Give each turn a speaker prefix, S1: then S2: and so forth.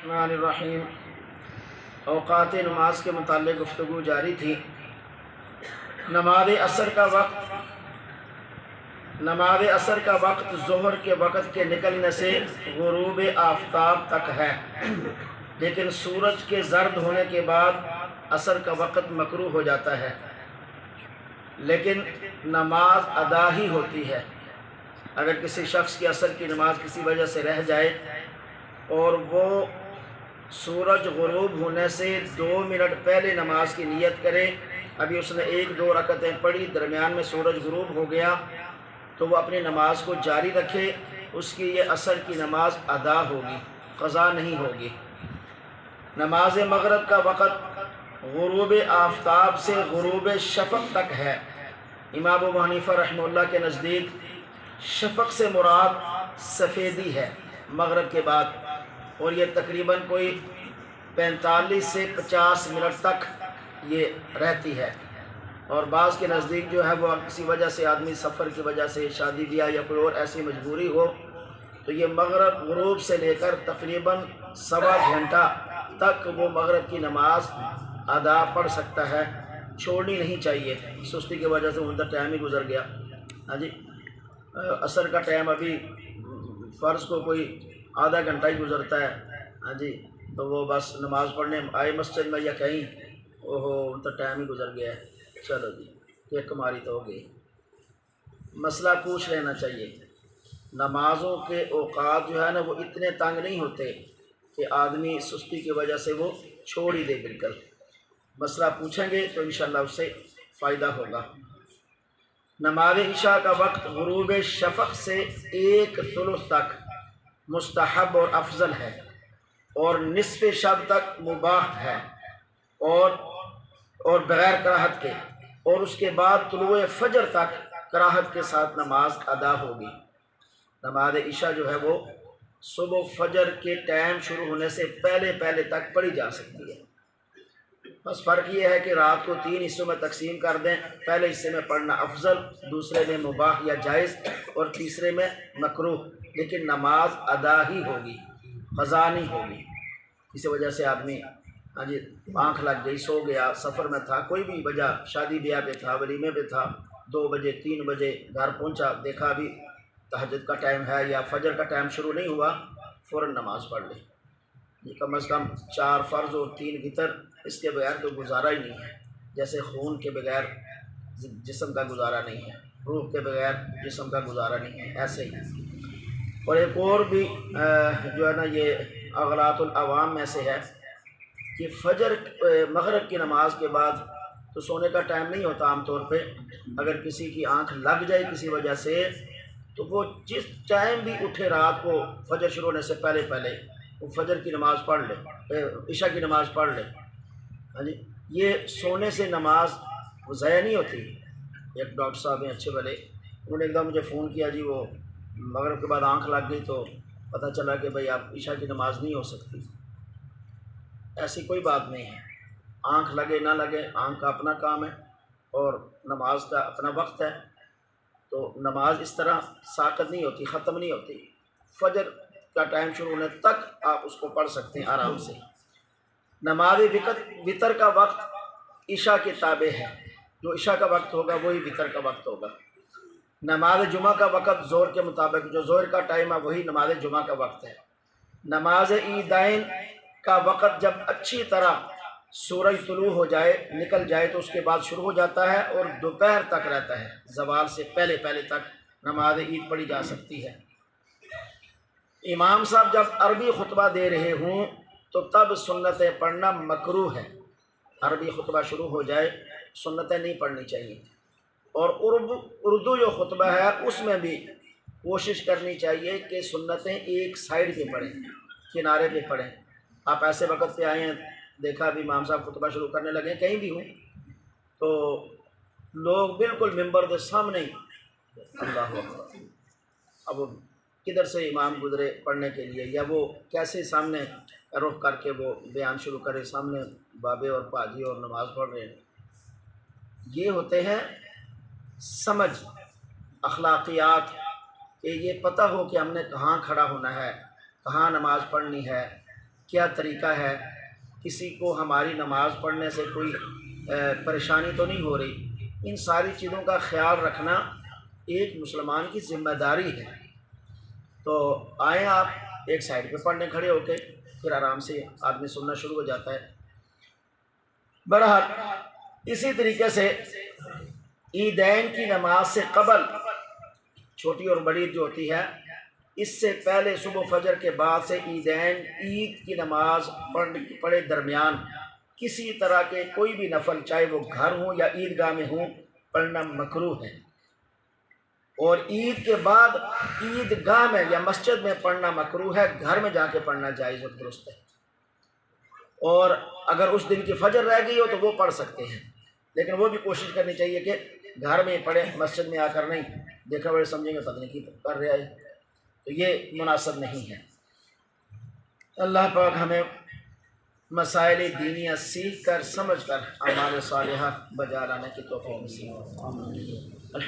S1: बिस्मिल्लाहिर्रहमानिर्रहीम। औक़ात नमाज के मुताल्लिक़ गुफ्तगू जारी थी। नमाज असर का वक्त ज़ोहर के वक़्त के निकलने से गुरूब आफ़ताब तक है, लेकिन सूरज के ज़र्द होने के बाद असर का वक़्त मकरूह हो जाता है, लेकिन नमाज अदा ही होती है। अगर किसी शख्स की असर की नमाज किसी वजह से रह जाए और वो सूरज गुरूब होने से 2 मिनट पहले नमाज की नियत करे, अभी उसने 1-2 रकतें पढ़ी, दरमियान में सूरज गुरूब हो गया, तो वो अपनी नमाज को जारी रखे, उसकी ये असर की नमाज अदा होगी, क़ज़ा नहीं होगी। नमाज मग़रिब का वक़्त गुरूब आफ़ताब से गुरूब शफ़क़ तक है। इमाम अबू हनीफ़ा रहमतुल्लाह के नज़दीक शफ़क़ से मुराद सफ़ेदी है मग़रिब के बाद, और ये तकरीबन कोई 45 से 50 मिनट तक ये रहती है। और बाज़ के नज़दीक जो है वो किसी वजह से आदमी सफ़र की वजह से, शादी ब्याह या कोई और ऐसी मजबूरी हो, तो ये मग़रिब गुरूब से लेकर तकरीबन 1.25 घंटा तक वो मग़रिब की नमाज अदा पढ़ सकता है, छोड़नी नहीं चाहिए। सुस्ती की वजह से उनका टाइम ही गुज़र गया। हाँ जी, असर का टाइम अभी फ़र्ज़ को कोई आधा घंटा ही गुज़रता है। हाँ जी, तो वो बस नमाज़ पढ़ने आए मस्जिद में या कहीं, ओहो उनका टाइम ही गुज़र गया है, चलो जी केक कमारी तो हो गई। मसला पूछ लेना चाहिए। नमाज़ों के औक़ात जो है ना वो इतने तंग नहीं होते कि आदमी सुस्ती की वजह से वो छोड़ ही दे बिल्कुल। मसला पूछेंगे तो इंशाअल्लाह उससे फ़ायदा होगा। नमाज इशा का वक्त गुरूब शफ़क़ से 1/3 तक मुस्तहब और अफजल है, और निस्फ़ शब तक मुबाह है और बग़ैर कराहत के, और उसके बाद तुलुए फ़जर तक कराहत के साथ नमाज अदा होगी। नमाज इशा जो है वो सुबह फ़जर के टाइम शुरू होने से पहले पहले तक पढ़ी जा सकती है। बस फ़र्क ये है कि रात को 3 हिस्सों में तकसीम कर दें, पहले हिस्से में पढ़ना अफजल, दूसरे में मुबाह या जायज़, और तीसरे में मकरूह, लेकिन नमाज अदा ही होगी, क़ज़ा नहीं होगी। किसी वजह से आदमी हाँ जी आँख लग गई, सो गया, सफ़र में था, कोई भी वजह, शादी ब्याह पे था, वलीमे पे था, 2 बजे 3 बजे घर पहुँचा, देखा अभी तहज्जुद का टाइम है या फ़जर का टाइम शुरू नहीं हुआ, फ़ौरन नमाज़ पढ़ ले। कम अज़ कम 4 फ़र्ज़ और 3 वितर, इसके बगैर तो गुजारा ही नहीं है। जैसे खून के बगैर जिस्म का गुजारा नहीं है, रूह के बगैर जिस्म का गुजारा नहीं है, ऐसे ही। और एक और भी जो है ना ये अग़लातुल अवाम में से है कि फ़जर मग़रिब की नमाज के बाद तो सोने का टाइम नहीं होता आम तौर पे। अगर किसी की आँख लग जाए किसी वजह से, तो वो जिस टाइम भी उठे रात को फ़जर शुरू होने से पहले पहले वो फ़जर की नमाज़ पढ़ ले, इशा की नमाज़ पढ़ ले। हाँ जी, ये सोने से नमाज वो ज़ाया नहीं होती। एक डॉक्टर साहब हैं अच्छे भले, उन्होंने एकदम मुझे फ़ोन किया जी, वो मग़रिब के बाद आँख लग गई तो पता चला कि भाई आप इशा की नमाज़ नहीं हो सकती। ऐसी कोई बात नहीं है, आँख लगे ना लगे, आँख का अपना काम है और नमाज का अपना वक्त है। तो नमाज इस तरह साक़त नहीं होती, ख़त्म नहीं होती। फ़जर का टाइम शुरू होने तक आप उसको पढ़ सकते हैं आराम से। नमाज वितर का वक्त इशा के ताबे है, जो इशा का वक्त होगा वही वितर का वक्त होगा। नमाज जुमा का वक्त ज़ोहर के मुताबिक, जो ज़ोहर का टाइम है वही नमाज जुमा का वक्त है। नमाज ईदैन का वक्त जब अच्छी तरह सूरज तुलू हो जाए, निकल जाए, तो उसके बाद शुरू हो जाता है और दोपहर तक रहता है। ज़वाल से पहले पहले तक नमाज ईद पढ़ी जा सकती है। इमाम साहब जब अरबी खुतबा दे रहे हों तो तब सुन्नतें पढ़ना मकरूह है। अरबी खुतबा शुरू हो जाए, सुन्नतें नहीं पढ़नी चाहिए। और उर्दू जो खुतबा है उसमें भी कोशिश करनी चाहिए कि सुन्नतें एक साइड पे पढ़ें, किनारे पे पढ़ें। आप ऐसे वक्त पे आए हैं, देखा अभी इमाम साहब खुतबा शुरू करने लगे, कहीं भी हूँ तो लोग बिल्कुल मिंबर के सामने ही, अल्लाह अकबर, अब किधर से इमाम गुजरे पढ़ने के लिए, या वो कैसे सामने रुख करके वो बयान शुरू करे, सामने बाबे और पाजी और नमाज़ पढ़ रहे हैं। ये होते हैं समझ, अखलाकियात, कि ये पता हो कि हमने कहाँ खड़ा होना है, कहाँ नमाज़ पढ़नी है, کیا طریقہ ہے، کسی کو ہماری نماز پڑھنے سے کوئی پریشانی تو نہیں ہو رہی، ان ساری چیزوں کا خیال رکھنا ایک مسلمان کی ذمہ داری ہے۔ تو آئیں آپ ایک سائڈ پہ پڑھنے کھڑے ہو کے، پھر آرام سے آدمی سننا شروع ہو جاتا ہے۔ بہرحال اسی طریقے سے عیدین کی نماز سے قبل، چھوٹی اور بڑی جو ہوتی ہے، اس سے پہلے صبح فجر کے بعد سے عیدین، عید کی نماز پڑھے درمیان کسی طرح کے کوئی بھی نفل، چاہے وہ گھر ہوں یا عیدگاہ میں ہوں، پڑھنا مکروہ ہے۔ اور عید کے بعد عیدگاہ میں یا مسجد میں پڑھنا مکروہ ہے، گھر میں جا کے پڑھنا جائز اور درست ہے۔ اور اگر اس دن کی فجر رہ گئی ہو تو وہ پڑھ سکتے ہیں، لیکن وہ بھی کوشش کرنی چاہیے کہ گھر میں پڑھیں، مسجد میں آ کر نہیں، دیکھا بڑے سمجھیں گے پتہ نہیں کی کر رہا ہے، تو یہ مناسب نہیں ہے۔ اللہ پاک ہمیں مسائل دینیہ سیکھ کر، سمجھ کر اعمال صالحہ بجا لانے کی توفیق نصیب فرمائے۔